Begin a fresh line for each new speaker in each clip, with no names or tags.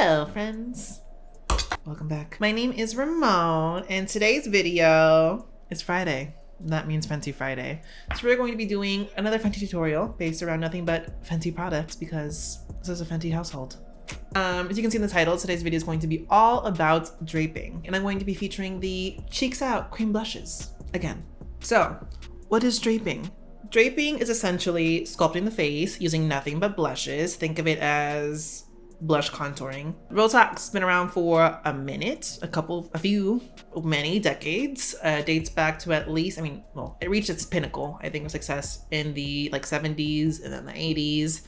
Hello friends, welcome back. My name is Ramon and today's video is Friday. That means Fenty Friday. So we're going to be doing another Fenty tutorial based around nothing but Fenty products because this is a Fenty household. As you can see in the title, today's video is going to be all about draping, and I'm going to be featuring the Cheeks Out cream blushes again. So what is draping? Draping is essentially sculpting the face using nothing but blushes. Think of it as blush contouring. Botox has been around for a minute, many decades. Dates back to at least, it reached its pinnacle, I think, of success in the 70s and then the 80s.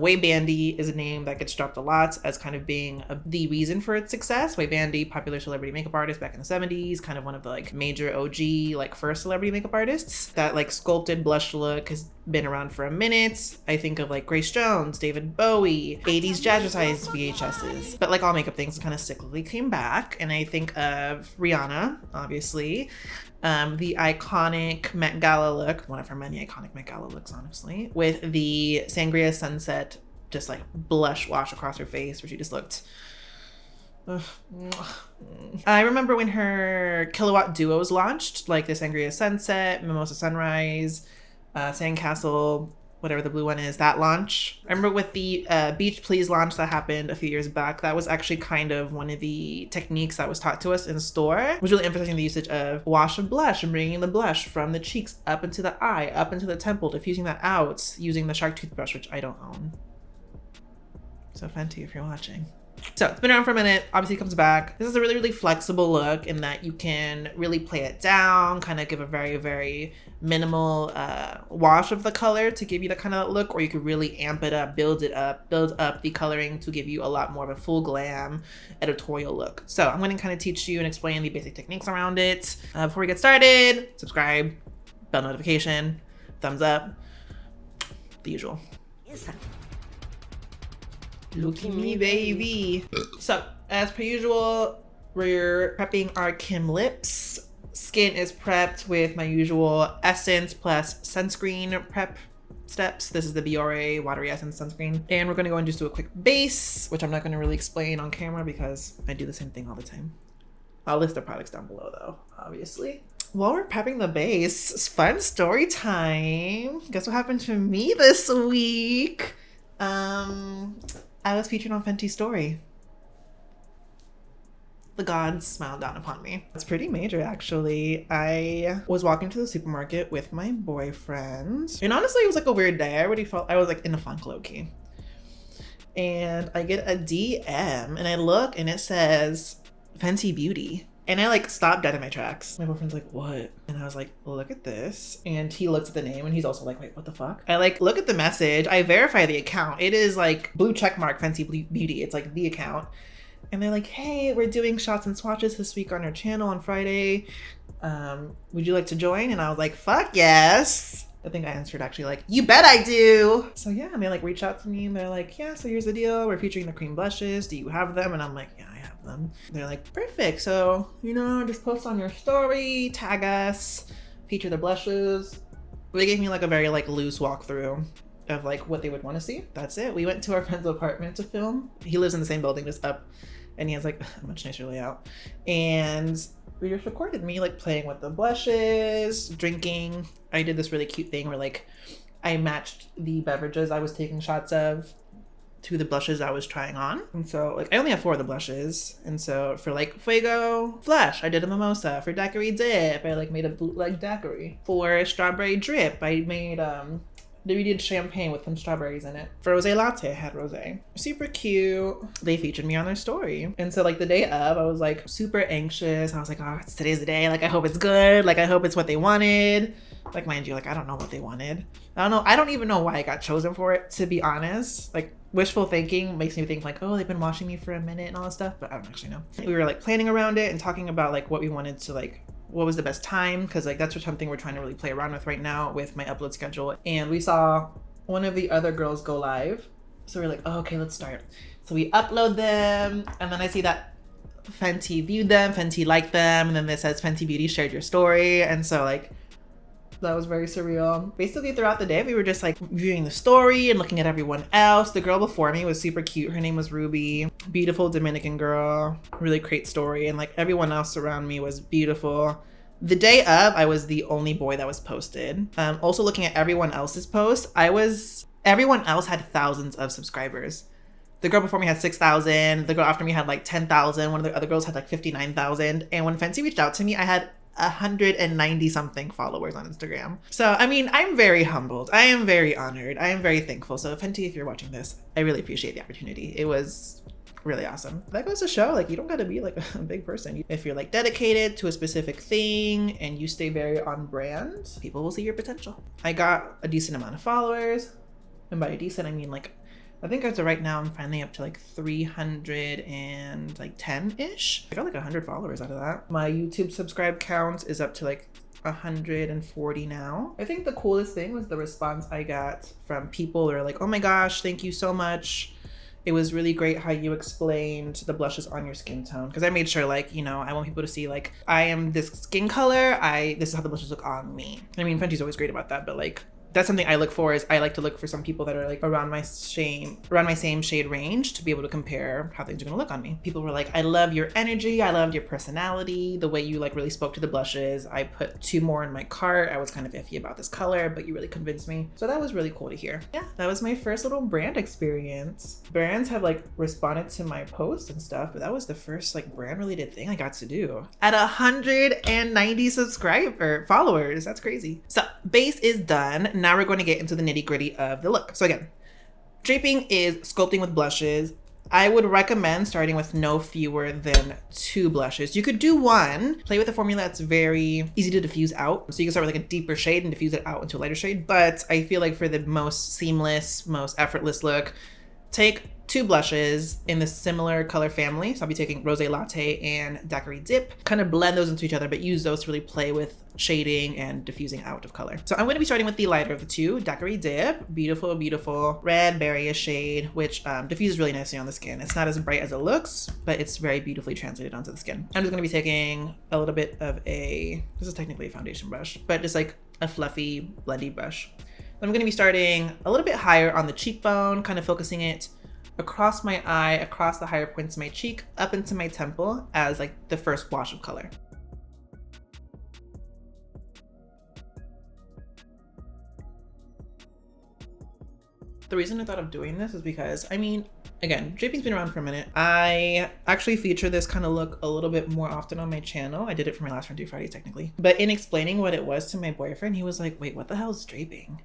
Way Bandy is a name that gets dropped a lot as kind of being the reason for its success. Way Bandy, popular celebrity makeup artist back in the 70s, kind of one of the major OG first celebrity makeup artists. That sculpted blush look has been around for a minute. I think of Grace Jones, David Bowie, 80s jazzercise VHSs. But all makeup things kind of cyclically came back, and I think of Rihanna, obviously. The iconic Met Gala look, one of her many iconic Met Gala looks, honestly, with the Sangria Sunset, just blush wash across her face, where she just looked. I remember when her Kilowatt duos launched, the Sangria Sunset, Mimosa Sunrise, Sandcastle, whatever the blue one is, that launch. I remember with the Beach Please launch that happened a few years back, that was actually kind of one of the techniques that was taught to us in store. It was really emphasizing the usage of wash of blush and bringing the blush from the cheeks up into the eye, up into the temple, diffusing that out using the Shark toothbrush, which I don't own. So Fenty, if you're watching. So it's been around for a minute, obviously it comes back. This is a really, really flexible look in that you can really play it down, kind of give a very, very minimal wash of the color to give you that kind of look, or you could really amp it up, build up the coloring to give you a lot more of a full glam editorial look. So I'm going to kind of teach you and explain the basic techniques around it. Before we get started, subscribe, bell notification, thumbs up, the usual. Yes. Look at me, baby. So, as per usual, we're prepping our Kim lips. Skin is prepped with my usual essence plus sunscreen prep steps. This is the Biore Watery Essence Sunscreen. And we're gonna go and just do a quick base, which I'm not gonna really explain on camera because I do the same thing all the time. I'll list the products down below though, obviously. While we're prepping the base, it's fun story time. Guess what happened to me this week? I was featured on Fenty's story. The gods smiled down upon me. It's pretty major, actually. I was walking to the supermarket with my boyfriend, and honestly, it was a weird day. I already felt I was in a funk low-key. And I get a DM, and I look, and it says Fenty Beauty. And I stopped dead in my tracks. My boyfriend's like, what? And I was like, look at this. And he looks at the name and he's also like, wait, what the fuck? I look at the message. I verify the account. It is blue checkmark Fenty Beauty. It's the account. And they're like, hey, we're doing shots and swatches this week on our channel on Friday. Would you like to join? And I was like, fuck yes. I think I answered actually you bet I do. So yeah, and they reach out to me and they're like, yeah, so here's the deal. We're featuring the cream blushes. Do you have them? And I'm like, yeah, I have them. They're like, perfect. So, just post on your story, tag us, feature the blushes. They gave me a very loose walkthrough of what they would want to see. That's it. We went to our friend's apartment to film. He lives in the same building, just up, and he has a much nicer layout. And we just recorded me playing with the blushes, drinking. I did this really cute thing where I matched the beverages I was taking shots of to the blushes I was trying on. And so I only have 4 of the blushes. And so for Fuego Flush, I did a mimosa. For daiquiri dip, I made a bootleg daiquiri. For strawberry drip, I made we did champagne with some strawberries in it. For rosé latte, I had rosé. Super cute. They featured me on their story. And so the day of, I was super anxious. I was like, oh, today's the day. I hope it's good. I hope it's what they wanted. Mind you, I don't know what they wanted. I don't know. I don't even know why I got chosen for it, to be honest. Wishful thinking makes me think oh, they've been watching me for a minute and all that stuff, but I don't actually know. We were planning around it and talking about what we wanted to what was the best time, because that's something we're trying to really play around with right now with my upload schedule. And we saw one of the other girls go live, so we're like, oh, okay, let's start. So we upload them, and then I see that Fenty viewed them, Fenty liked them, and then it says Fenty Beauty shared your story. And so That was very surreal. Basically throughout the day, we were just like viewing the story and looking at everyone else. The girl before me was super cute. Her name was Ruby. Beautiful Dominican girl. Really great story. And like everyone else around me was beautiful. The day of, I was the only boy that was posted. Also looking at everyone else's posts, everyone else had thousands of subscribers. The girl before me had 6,000. The girl after me had like 10,000. One of the other girls had like 59,000. And when Fenty reached out to me, I had 190 something followers on Instagram. So, I mean, I'm very humbled. I am very honored. I am very thankful. So Fenty, if you're watching this, I really appreciate the opportunity. It was really awesome. That goes to show, like, you don't gotta be like a big person. If you're like dedicated to a specific thing and you stay very on brand, people will see your potential. I got a decent amount of followers. And by decent, I mean like, I think as of right now, I'm finally up to like 310-ish. I got like 100 followers out of that. My YouTube subscribe count is up to like 140 now. I think the coolest thing was the response I got from people that are like, oh my gosh, thank you so much. It was really great how you explained the blushes on your skin tone. Because I made sure, like, you know, I want people to see like, I am this skin color. This is how the blushes look on me. I mean, Fenty's always great about that, but like, that's something I look for. Is I like to look for some people that are like around my same shade range to be able to compare how things are gonna look on me. People were like, I love your energy, I loved your personality, the way you like really spoke to the blushes. I put 2 more in my cart. I was kind of iffy about this color, but you really convinced me. So that was really cool to hear. Yeah, that was my first little brand experience. Brands have like responded to my posts and stuff, but that was the first like brand related thing I got to do at 190 followers. That's crazy. So base is done. Now we're going to get into the nitty gritty of the look. So again, draping is sculpting with blushes. I would recommend starting with no fewer than 2 blushes. You could do 1, play with a formula that's very easy to diffuse out. So you can start with like a deeper shade and diffuse it out into a lighter shade. But I feel like for the most seamless, most effortless look, take 2 blushes in the similar color family. So I'll be taking Rosé Latte and Daiquiri Dip, kind of blend those into each other, but use those to really play with shading and diffusing out of color. So I'm going to be starting with the lighter of the 2, Daiquiri Dip. Beautiful, beautiful red berry shade, which diffuses really nicely on the skin. It's not as bright as it looks, but it's very beautifully translated onto the skin. I'm just going to be taking a little bit of this is technically a foundation brush, but just like a fluffy, blendy brush. I'm going to be starting a little bit higher on the cheekbone, kind of focusing it across my eye, across the higher points of my cheek, up into my temple as like the first wash of color. The reason I thought of doing this is because, I mean, again, draping's been around for a minute. I actually feature this kind of look a little bit more often on my channel. I did it for my last Fenty Friday technically. But in explaining what it was to my boyfriend, he was like, wait, what the hell is draping?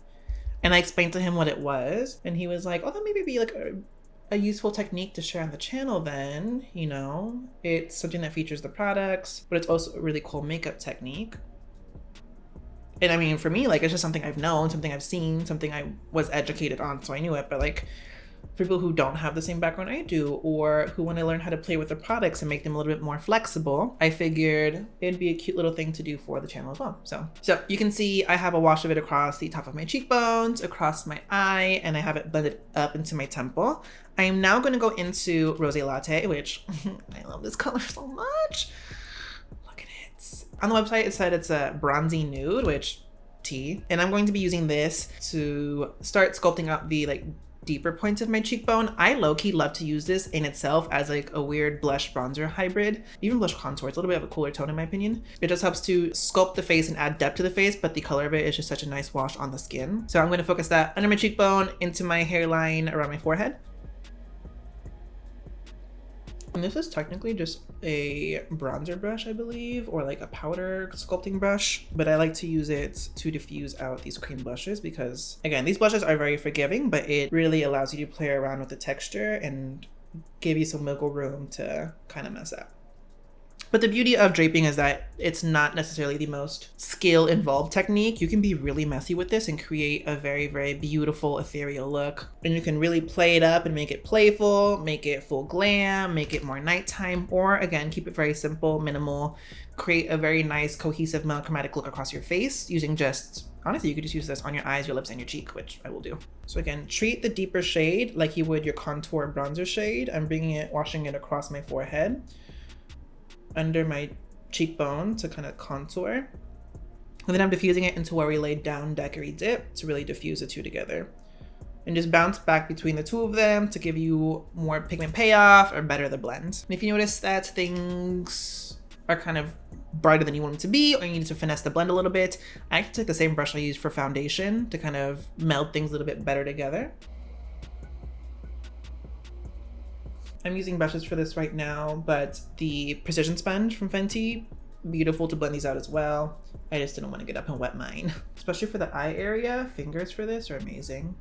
And I explained to him what it was. And he was like, oh, that maybe be like a useful technique to share on the channel then, you know? It's something that features the products, but it's also a really cool makeup technique. And I mean, for me, like, it's just something I've known, something I've seen, something I was educated on, so I knew it. But like, for people who don't have the same background I do, or who want to learn how to play with the products and make them a little bit more flexible, I figured it'd be a cute little thing to do for the channel as well. So you can see I have a wash of it across the top of my cheekbones, across my eye, and I have it blended up into my temple. I am now going to go into Rosé Latte, which I love this color so much. Look at it. On the website, it said it's a bronzy nude, which tea. And I'm going to be using this to start sculpting out the like deeper points of my cheekbone. I low-key love to use this in itself as like a weird blush bronzer hybrid, even blush contour. It's a little bit of a cooler tone in my opinion. It just helps to sculpt the face and add depth to the face, but the color of it is just such a nice wash on the skin. So I'm going to focus that under my cheekbone, into my hairline, around my forehead. And this is technically just a bronzer brush, I believe, or like a powder sculpting brush, but I like to use it to diffuse out these cream blushes because, again, these blushes are very forgiving, but it really allows you to play around with the texture and give you some wiggle room to kind of mess up. But the beauty of draping is that it's not necessarily the most skill-involved technique. You can be really messy with this and create a very, very beautiful, ethereal look. And you can really play it up and make it playful, make it full glam, make it more nighttime, or again, keep it very simple, minimal, create a very nice, cohesive, monochromatic look across your face using just, honestly, you could just use this on your eyes, your lips, and your cheek, which I will do. So again, treat the deeper shade like you would your contour bronzer shade. I'm washing it across my forehead, under my cheekbone to kind of contour. And then I'm diffusing it into where we laid down Daiquiri Dip to really diffuse the two together. And just bounce back between the two of them to give you more pigment payoff or better the blend. And if you notice that things are kind of brighter than you want them to be, or you need to finesse the blend a little bit, I actually take the same brush I use for foundation to kind of meld things a little bit better together. I'm using brushes for this right now, but the Precision Sponge from Fenty, beautiful to blend these out as well. I just didn't want to get up and wet mine. Especially for the eye area, fingers for this are amazing.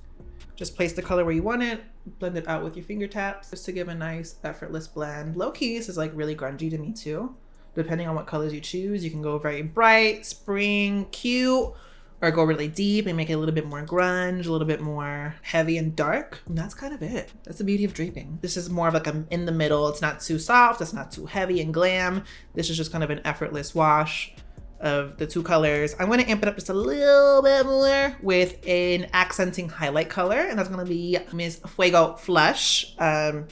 Just place the color where you want it, blend it out with your finger taps just to give a nice effortless blend. Low key, this is like really grungy to me too. Depending on what colors you choose, you can go very bright, spring, cute, or go really deep and make it a little bit more grunge, a little bit more heavy and dark. And that's kind of it. That's the beauty of draping. This is more of like a in the middle. It's not too soft, it's not too heavy and glam. This is just kind of an effortless wash of the two colors. I'm gonna amp it up just a little bit more with an accenting highlight color, and that's gonna be Miss Fuego Flush.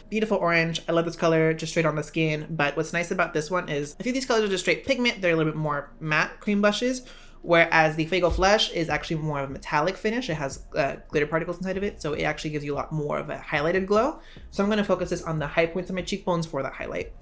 Beautiful orange. I love this color just straight on the skin, but what's nice about this one is I think these colors are just straight pigment. They're a little bit more matte cream blushes, whereas the Fuego Flush is actually more of a metallic finish. It has glitter particles inside of it, so it actually gives you a lot more of a highlighted glow. So I'm gonna focus this on the high points of my cheekbones for that highlight.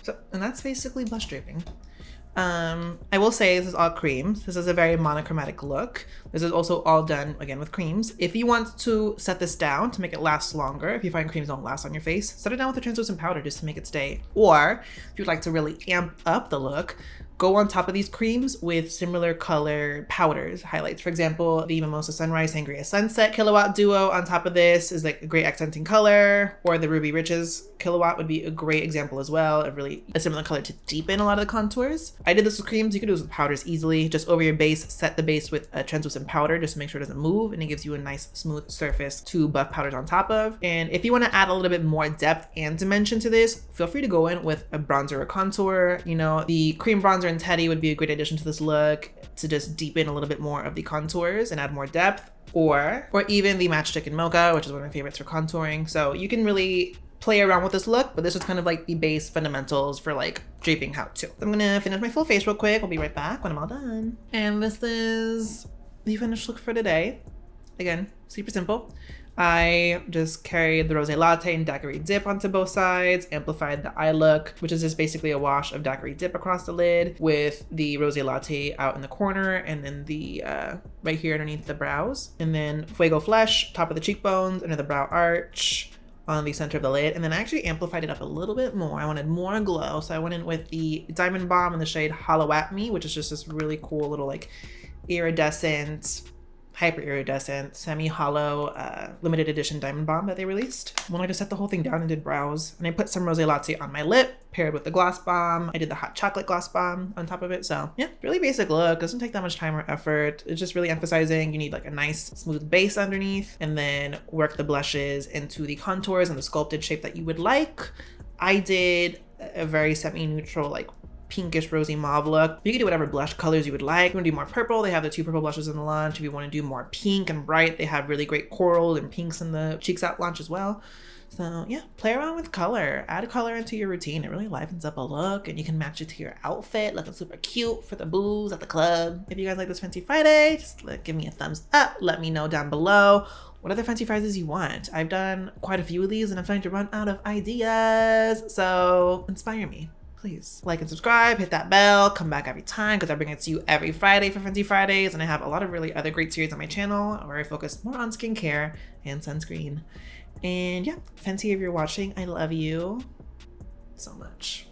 So, and that's basically blush draping. I will say this is all creams. This is a very monochromatic look. This is also all done again with creams. If you want to set this down to make it last longer, if you find creams don't last on your face, set it down with a translucent powder just to make it stay. Or if you'd like to really amp up the look, go on top of these creams with similar color powders, highlights. For example, the Mimosa Sunrise Sangria Sunset Kilowatt Duo on top of this is like a great accenting color, or the Ruby Riches Kilowatt would be a great example as well, of really a similar color to deepen a lot of the contours. I did this with creams. You can do this with powders easily. Just over your base, set the base with a translucent powder just to make sure it doesn't move, and it gives you a nice smooth surface to buff powders on top of. And if you want to add a little bit more depth and dimension to this, feel free to go in with a bronzer or contour. You know, the cream bronzer in Teddy would be a great addition to this look to just deepen a little bit more of the contours and add more depth, or even the Matchstick in Mocha, which is one of my favorites for contouring. So you can really play around with this look, but this is kind of like the base fundamentals for like draping how to. I'm gonna finish my full face real quick. I'll be right back when I'm all done. And this is the finished look for today. Again, super simple. I just carried the Rosé Latte and Daiquiri Dip onto both sides, amplified the eye look, which is just basically a wash of Daiquiri Dip across the lid with the Rosé Latte out in the corner and then the right here underneath the brows. And then Fuego Flush, top of the cheekbones, under the brow arch, on the center of the lid. And then I actually amplified it up a little bit more. I wanted more glow, so I went in with the Diamond Bomb in the shade Hollow At Me, which is just this really cool little like iridescent, hyper iridescent, semi-hollow limited edition diamond bomb that they released. When I just set the whole thing down and did brows, and I put some Rosé Latte on my lip paired with the gloss bomb. I did the hot chocolate gloss bomb on top of it. So yeah, really basic look. Doesn't take that much time or effort. It's just really emphasizing you need like a nice smooth base underneath, and then work the blushes into the contours and the sculpted shape that you would like. I did a very semi-neutral, like pinkish rosy mauve look. You can do whatever blush colors you would like. If you want to do more purple, they have the 2 purple blushes in the launch. If you want to do more pink and bright, they have really great coral and pinks in the Cheeks Out launch as well. So yeah, play around with color. Add color into your routine. It really livens up a look, and you can match it to your outfit, looking super cute for the booze at the club. If you guys like this Fenty Friday, just give me a thumbs up. Let me know down below what other Fenty Fridays you want. I've done quite a few of these, and I'm starting to run out of ideas. So inspire me. Please like and subscribe, hit that bell, come back every time because I bring it to you every Friday for Fenty Fridays, and I have a lot of really other great series on my channel where I focus more on skincare and sunscreen. And yeah, Fenty, if you're watching, I love you so much.